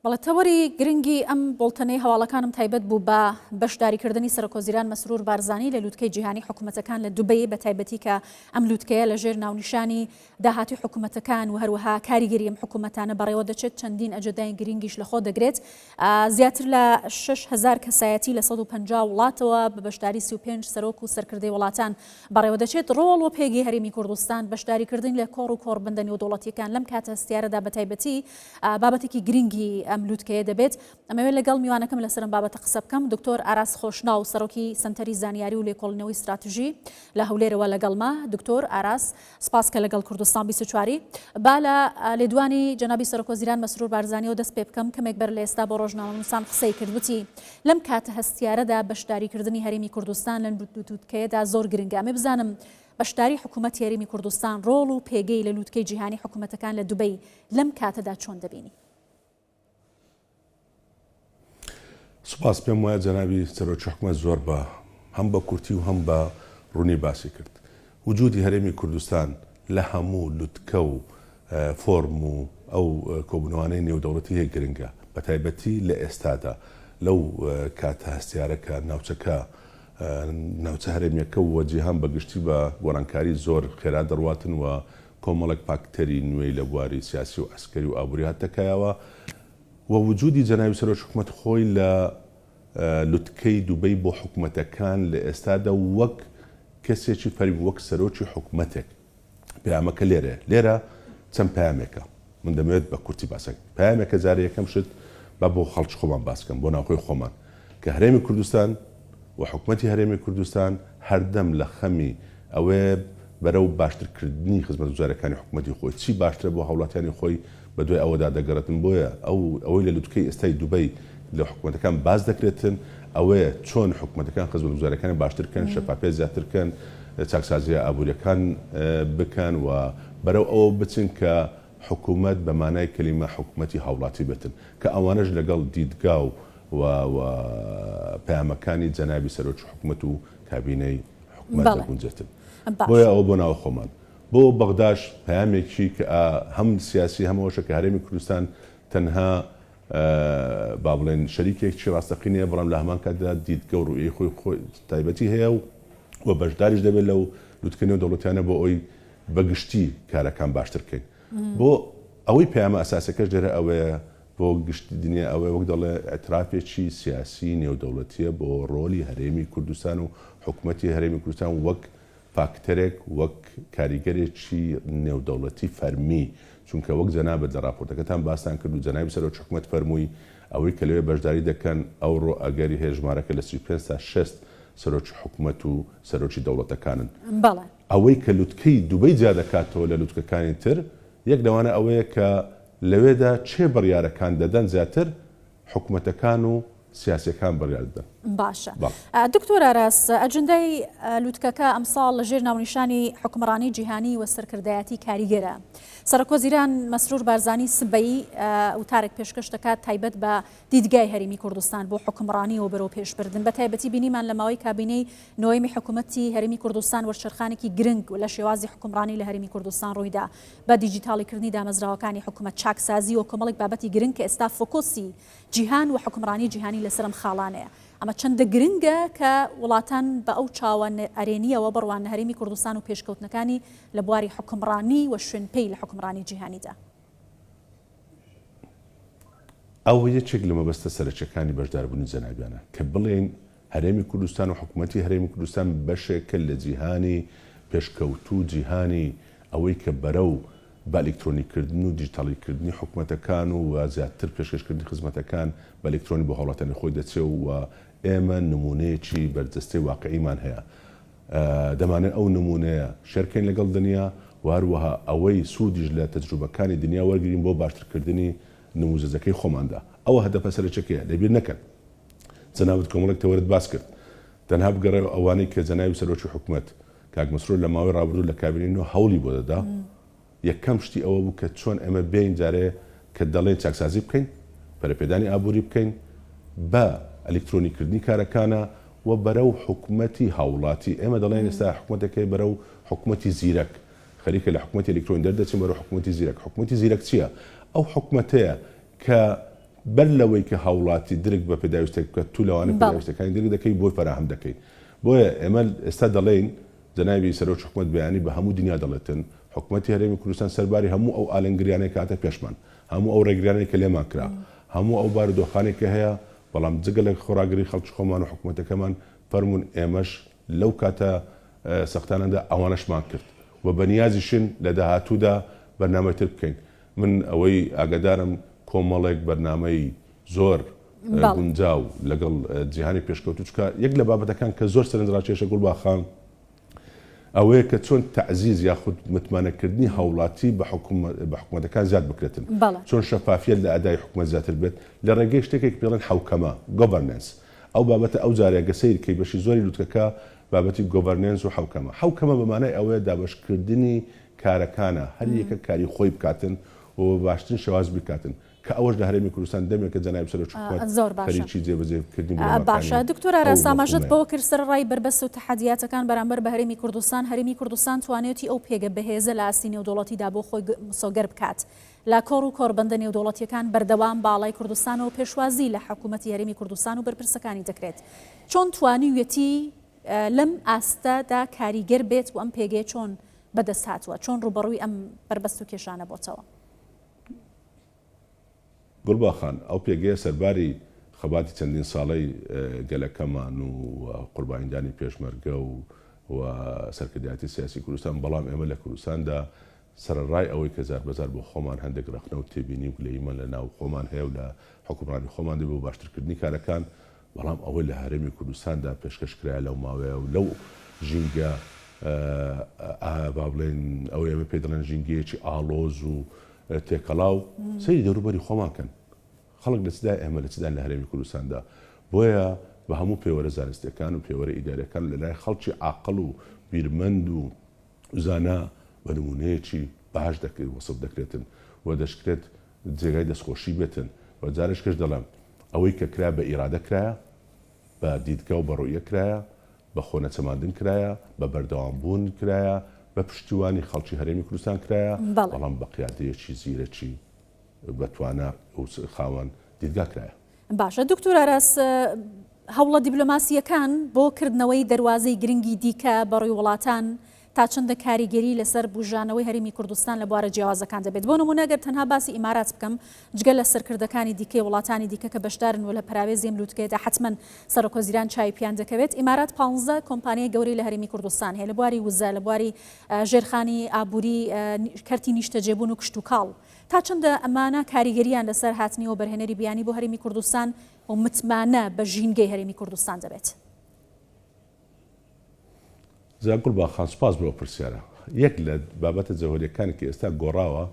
بەڵێتەوەری گرنگی ئەم بڵتنەی هەواڵەکانم تایبەت بوو بە بەشداریکردنی سەرۆکۆزیران مەسرور بارزانی لە لووتکەی جیهانی حکوومەتەکان لە دوبەی بە تایبەتی کە ئەم لووتکەیە لەژێر ناونیشانی داهاتی حکوومەتەکان و هەروەها کاریگەری ئەم حکوومەتانە بەڕێوە دەچێت چەندین ئەجەدای گرنگیش لەخۆ دەگرێت زیاتر لە 6,000 کەسایەتی لە 150 وڵاتەوە بە بەشداری 35 سەرۆک و سەرکردەی وڵاتان بەڕێوە دەچێت ڕۆڵ و پێگی هەرێمی کوردستان بەشداریکردن لە کۆڕ و کۆڕبندە نێودەوڵەتیەکان لەم کاتە هەستیارەدا بە تایبەتی بابەتێکی گرنگی ئەم لووتکەیە دەبێت. ئەمەوێت لەگەڵ میوانەکەم لەسەرم بابەتە قسە بکەم. دکتۆر ئاراس خۆشناو سەرۆکی سنتەری زانیاری و لێکۆڵینەوەی استراتژی لە هەولێرەوە لەگەڵما. دکتۆر ئاراس سپاس کە لەگەڵ کوردستان 24 با لە لێدوانی جەنابی سەرۆکۆزیران مەسرور بارزانیەوە دەست پێ بکەم کەمێک بەر لە ئێستا بۆ ڕۆژنامەنووسان قسەی کردوتی لەم کاتە هەستیارەدا بەشداریکردنی هەرێمی کوردستان لە لووتکەیەدا زۆر گرنگە. ئەمێ بزانم بەشداری حکوومەتی هەرێمی کوردستان ڕۆڵ و پێگەی لە لووتکەی جیهانی حکوومەتەکان لە دوبەی لەم کاتەدا چۆن دەبینی؟ سوپاس پێم وایە جەنابی سەرۆکی حکوومەت زۆر بە هەم بە کورتی و هەم بە ڕوونی باسی کرد. وجودی هەرێمی کوردستان لە هەموو لووتکە و فۆرم و ئەو کۆبوونەوانەی نێودەوڵەتی هەیە گرنگە بە تایبەتی لە ئێستادا لەو کاتە هەستیارەکە ناوچە هەرێمیەکە و جیهان بەگشتی بە گۆڕانکاری زۆر خێرا دەڕواتن و کۆمەڵک پاکتەری نوێی لە بواری سیاسی و ئەسکەری و ئابووری هاتەکایەوە و وجودی جەنابی سەرۆکی حکوومەت خۆی لە لووتکەی دوبەی بۆ حکوومەتەکان لە ئێستادا وەک کەسێکی فەرمی وەک سەرۆکی حکوومەتێک پەیامەکە لێرە چەند پەیامێکە من دەمەوێت بە کورتی باسەکە پەیامێکە جارە یەکەم شت بە بۆ خەڵکی خۆمان باسکەم بۆ ناوخۆی خۆمان کە هەرێمی کوردستان و حکوومەتی هەرێمی کوردستان هەردەم لە خەمی ئەوێ بەرەو باشترکردنی خزمەتگوزاریەکانی حکوومەتی خۆی چی باشترە بۆ هەوڵاتیانی خۆی بە دوای ئەوەدا دەگەڕێتن بۆیە ئەوەی لە لووتکەی ئێستای دوبەی لە حکوومەتەکان باز دەکرێتن ئەوەیە چۆن حکوومەتەکان خزمەتگوزاریەکانی باشترکەن شەفافیت زیاترکەن چاکسازیە ئابوووریەکان بکەن و بەرەو ئەوە بچن کە حکوومەت بە مانای کەلیمە حکوومەتی هاوڵاتی بێتن کە ئەوانەش لەگەڵ دیدگا و پەیامەکانی جەنابی سەرۆکی حکوومەت و کابینەی حکوومەت دەگونجێتن. بۆیە ئەوە بۆ ناوە خۆمان بۆ بەغداش پەیامێکی کە هەم سیاسی هەمەوەشە کە هەرێمی کوردستان تەنها با بڵێن شەریکێکی ڕاستەقینەیە بەڵام لە هەمان کاتدا دیدگە و ڕوئیی خۆی تایبەتی هەیە و بەشداریش دەبێت لەو لووتکەی دەوڵەتیانە بۆ ئەوی بەگشتی کارەکان باشترکەین. بۆ ئەوەی پەیامە ئەساسەکەش دێرە ئەوەیە بۆ گشتی دنیا ئەوەیە وەک دەڵێ ئەترافێکی سیاسی نێودەوڵەتیە بۆ ڕۆلی هەرێمی کوردستان و حکوومەتی هەرێمی کوردستان وەک فاکتەرێک وەک کاریگەرێکی نێودەوڵەتی فەرمی چونکە وەک جەنابەت لە راپۆرتەکەتان باسان کرد و جەنابی سەرۆکی حکوومەت فەرمووی ئەوەی کە لەوێ بەشداری دەکەن ئەوڕۆ ئەگەری هەیە ژمارەکە لە 35 تا 6 سەرۆکی حکوومەت و سەرۆکی دەوڵەتەکانن. ئەوەی کە لووتکەی دوبەی جا دەکاتەوە لە لووتکەکانی تر یەک لەوانە ئەوەیە کە لەوێدا چێ بڕیارەکان دەدەن زیاتر حکوومەتەکان و سیاسەکان بڕیار دەدەن. باشە. دکتۆر ئاراس ئەجندای لووتکەکە ئەمساڵ لەژێر ناونیشانی حکومڕانی جیهانی و سەرکردایەتی کاریگەرە. سەرۆکۆزیران مەسرور بارزانی سبەی وتارێک پێشکەش دەکات تایبەت بە دیدگای هەرێمی کوردستان بۆ حکومڕانی و بەرەو پێشبردن بە تایبەتی بینیمان لە ماوەی کابینەی نۆیمی حکوومەتی هەرێمی کوردستان وەرچەرخانێکی گرنگ لە شێوازی حکومڕانی لە هەرێمی کوردستان ڕوویدا بە دیجیتاڵیکردنی دامەزراوەکانی حکوومەت چاکسازی و کۆمەڵێک بابەتی گرنگ کە ئێستا فۆکۆسی جیهان و حکومڕانی جیهانی لەسەرم خاڵانەیە. ئەمە چەندە گرنگە کە وڵاتان بە ئەو چاوان ئەرێنیەوە بڕوان هەرێمی کوردستان و پێشکەوتنەکانی لە بواری حکومڕانی و شوێنپەی لە حکومڕانی جیهانیدا. ئەوە یەکێک لە مەبەستە سەرچەکانی بەشداربوونی جەنابیانە کە بڵێن هەرێمی کوردستان و حکوومەتی هەرێمی کوردستان بەشێکە لە جیهانی پێشکەوتوو جیهانی ئەوەی کە بەرەو بە ئەلکترۆنیکردن و دیجیتاڵیکردنی حکوومەتەکان و زیاتر پێشکەشکردنی خزمەتەکان بە ئەلکترۆنی بۆ هەوڵاتیانی خۆی دەچێت و ئێمە نمونەیەکی بەرجەستەی واقعیمان هەیە. دەمانێت ئەو نمونەیە شێرکەین لەگەڵ دنیا و هەروەها ئەوەی سوودیش لە تەجروبەکانی دنیا وەرگرین بۆ باشترکردنی نموزەجەکەی خۆماندا. ئەوە هەدەفە سەرچەکەیە لەبیر نەکەن. جەنابەت کۆمەڵێک تەوەرت باس کرد. تەنها بگەڕێ ئەوانەی کە جەنابی سەرۆکی حکوومەت کاک مەسرور لە ماوەی ڕابردوو لە کابینەوە هەوڵی بۆ دەدا یەکەم شتی ئەوە بوو کە چۆن ئێمە بێین جارێ کە دەڵێن چاکسازی بکەین پەرەپێدانی ئابووری بکەین بە ئەلکترۆنیکردنی کارەکانە و بەرەو حکوومەتی هاوڵاتی ئێمە دەڵێن ئێستا حکوومەتەکەی بەرەو حکوومەتی زیرەک خەریکە لە حکوومەتی ئەلکترۆنی دەردەچین بەرەو حکوومەتی زیرەک. حکوومەتی زیرەک چییە؟ ئەو حکوومەتەیە کە بەر لەوەی کە هاوڵاتی درک بە پێداویستێک بکات تو لەوانە پێداویستەکانی درک دەکەی بۆی فراهم دەکەی. بۆیە ئێمە ئێستا دەڵێن جەنابی سەرۆکی حکوومەت بەیانی بە هەموو دنیا دەڵێتن حکوومەتی هەرێمی کوردستان سەرباری هەموو ئەو ئالنگریانەی کاتە پێشمان، هەموو ئەو ڕێگریانەی کە لێمان کرا، هەموو ئەو بارودۆخانێک کە هەیە، بەڵام جگە لە خۆراگری خەڵکی خۆمان و حکوومەتەکەمان فەرمون ئێمەش لەو کاتە سەختانەدا ئەوانەشمان کرد و بەنیازیشن لە داهاتوودا بەرنامەی تر بکەین. من ئەوەی ئاگادارم کۆمەڵێک بەرنامەی زۆر گونجاو لەگەڵ جیهانی پێشکەوتو چکە یەک لە بابەتەکان کە زۆر سەرنجڕاکێشە گوڵباخان ئەوەیە کە چۆن تەعزیز یاخود متمانەکردنی هاوڵاتی بە حکوومەتەکان زیاد بکرێتن، چۆن شەفافیت لە ئەدای حکوومەت زیاتر بێت لە ڕێگەی شتێکێک پێڵێن حوکەمە گۆڤەرنەنس. ئەو بابەتە ئەو جارێگە سیرکەی بەشی زۆری لوتکەکە بابەتی گۆڤەرنەنس و حوکەمە بەمانای ئەوەیە دابەشکردنی کارەکانە هەر یەکە کاری خۆی بکاتن و باشترین شێواز بکاتن کە ئەوەش لە هەرێمی کوردستان دەمێکە جەنابی سەرۆکی حکوومەت خەریکی جێبەجێکردنی باشە. دکتۆر ئاراس ئاماژەت بۆ کرد سەرڕای بربەست و تەحەدیاتەکان بەرامبەر بە هەرێمی کوردستان توانێتی ئەو پێگە بەهێزە لە ئاستی نێودوڵەتیدا بۆ خۆی مسۆگەر بکات لە کۆڕ و کۆربەندە نێودوڵەتیەکان بەردەوام باڵای کوردستان و پێشوازی لە حکوومەتی هەرێمی کوردستان و بەرپرسەکانی دەکرێت. چۆن توانیویەتی لەم ئاستەدا کاریگەر بێت و ئەم پێگەیە چۆن بەدەست هاتووە، چۆن ڕوبەڕووی ئەم بربەست و کێشانە بۆتەوە؟ گوڵباخان ئەو پێگەیە سەرباری خەباتی چەندین ساڵەی گەلەکەمان و قوربانیدانی پێشمەرگە و سەرکردایەتی سیاسی کوردستان، بەڵام ئێمە لە کوردستاندا سەرڕای ئەوەی کە زار بەزار بۆ خۆمان هەندێک ڕخنە و تێبینی و گلەیمە لە ناو خۆمان هەیە و لە حکومڕانی خۆمان دەبێت بۆ باشترکردنی کارەکان، بەڵام ئەوەی لە هەرێمی کوردستاندا پێشکەشکرا لەو ماوەیە و لەو ژینگە با بڵێن ئەو ئێمە پێ دەڵێن ژینگەیەکی ئاڵۆز و تێکەڵاو سەیری دەوروبەری خۆمانکەن. خەڵک لە چدای ئێمە لە چدان لە هەرێمی کوردستاندا، بۆیە بە هەموو پێوەرە زانستیەکان و پێوەرە ئیدارەکان لە لای خەڵکی عاقڵ و بیرمەند و زانا بە نمونەیەکی باش وەسف دەکرێتن و دەشکرێت جێگای دەستخۆشی بێتن و جارش کەش دەڵێم ئەوەی کە کرا بە ئیرادە کرایە، بە دیدگە و بەڕۆیە کرایە، بە خۆنەچەماندن کرایە، بە بەردەوامبوون کرایە، بە پشتیوانی خەڵکی هەرێمی کوردستان کرایە، بەڵام بە قیادەیەکی زیرەکی بەتوانە و خاوەن دیدگا کرایە. باشە دکتۆر ئاراس، هەوڵە دیبلۆماسیەکان بۆ کردنەوەی دەواازەی گرنگی دیکە بەڕووی وڵاتان تا چەندە کاریگەری لەسەر بژانەوەی هەرێمی کوردستان لە بوارە جیاوازەکان دەبێت. بۆ نمونە ئەگەر تەنها باسی ئیمارات بکەم، جگە لە سەرکردەکانی دیکەی وڵاتانی دیکە کە بەشدارن و لە پراوێزی ئەملووتکەیەدا حتمەن سەرۆکۆزیران چای پیان دەکەوێت. ئیمارات 15 کۆمپانیای گەورەی لە هەرێمی کوردستان هەیە لە بواری وزە، لە بواری ژێرخانی ئابووری، کەرتی نیشتەجێبوون و کشت و کاڵ. تا چەندە ئەمانە کاریگەریان لەسەر هاتنیەوە بەرهێنەری بیانی بۆ هەرێمی کوردستان و متمانە بە ژینگەی هەرێمی کوردستان دەبێت؟ زاگوڵ باخان سپاس بۆ پرسیارە. یەک لە بابەتە جەوهریەکانی کە ئێستا گۆڕاوە،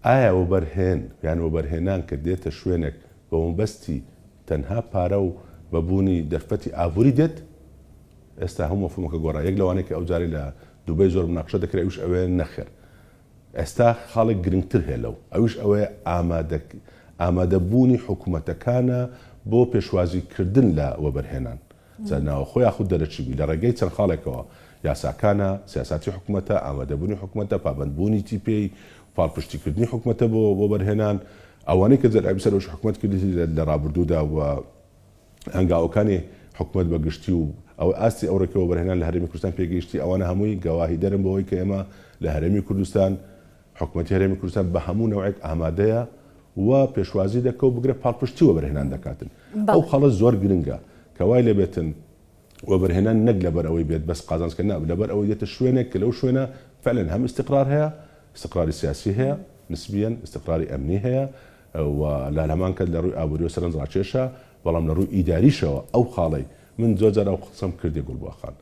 ئایا وەبەرهێن یان وەبەرهێنان کە دێتە شوێنێک بە مەبەستی تەنها پارە و بەبوونی دەرفەتی ئابووری دێت؟ ئێستا هەموو مەفهومەکە گۆڕا. یەک لەوانەیە کە ئەو جارێ لە دووبەی زۆر مناقشە دەکرێت، ئەوش ئەوەیە نەخێر. ئێستا خاڵێک گرنگتر هەیە لەو، ئەوش ئەوەیە ئامادەبوونی حکوومەتەکانە بۆ پێشوازیکردن لە وەبەرهێنان. ناوە خۆی یاخود دەرەچیبی لە ڕێگەی چەند خاڵێکەوە، یاساکانە، سیاساتی حکوومەتە، ئامادەبوونی حکوومەتە، پابەندبوونی تیپی، پاڵپشتیکردنی حکوومەتە بۆ بەرهێنان، ئەوانەی کە جەرئابی سەرۆکی حکوومەت کردی لە ڕابردوودا و هەنگاوەکانی حکوومەت بەگشتی و ئەو ئاستی ئەو ڕێکەوە بەرهێنان لە هەرێمی کوردستان پێگەیشتی، ئەوانە هەمووی گەواهی دەرن بەوەی کە ئێمە لە هەرێمی کوردستان، حکوومەتی هەرێمی کوردستان بە هەموو نەوعێک ئامادەیە و پێشوازی دەکە و بگرێت پاڵپشتی وەبەرهێنان دەکاتن. ئەو خەڵە زۆر گرنگە کە وای لێبێتن وەبەرهێنان نەک لەبەر ئەوەی بێت بەس قازانجکردن، لەبەر ئەوەی دێتە شوێنێک کە لەو شوێنە فعلەن هەم استقرار هەیە، استقراری سیاسی هەیە، نسبیاً استقراری ئەمنی هەیە و لە هەمان کات لە ڕووی ئابووری و سەرنجڕاکێشە، بەڵام لە ڕووی ئیداریشەوە ئەو خاڵەی من زۆر جار ئەو قسەم کردی گوڵباخان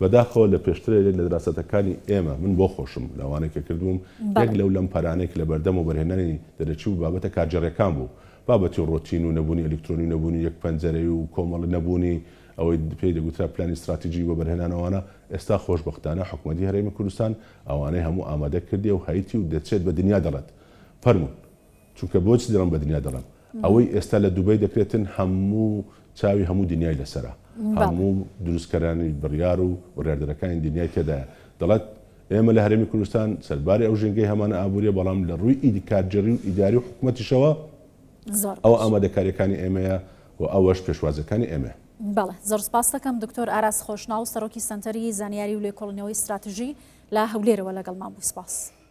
بەداخەوە لە پێشترێ لە دراستەکانی ئێمە من بۆ خۆشم لەوانەیە کە کردوم، یەک لەو لەم پەرانەیەک لە بەردەم و بەرهێنانی دەرەچی و بابەتە کارجێڕیەکان بوو، بابەتی ڕۆتین و نەبوونی ئەلکترۆنی، نەبوونی یەک پەنجەرەی و کۆمەڵ نەبوونی ئەوەی پێی دەگوترا پلانی استراتیژی بۆ بەرهێنانەوەوانە. ئێستا خۆشبەختانە حکوومەتی هەرێمی کوردستان ئەوانەی هەموو ئامادە کردی و هەیتی و دەچێت بە دنیا دەڵێت فەرمون، چونکە بۆچ دەڵم بە دنیا دەڵم، ئەوەی ئێستا لە دووبەی دەکرێتن هەموو چاوی هەموو دنیای لەسرە، هەموو دروستکەرانی بڕیار و وەڕێدەرەکانی دنیای تێدایە. دەڵێت ئێمە لە هەرێمی کوردستان سەرباری ئەو ژینگەی هەمانە ئابووریە، بەڵام لە ڕووی ئیدیکارجێڕی و ئیداری و حکوومەتیشەوە ئەو ئامادەکاریەکانی ئێمەیە و ئەوەش پێشوازەکانی ئێمە. بەڵێ زۆر سپاس دەکەم دکتۆر ئاراس خۆشناو سەرۆکی سەنتەری زانیاری و لێکۆڵینەوەی استراتژی لە هەولێرەوە لەگەڵمان بوو. سپاس.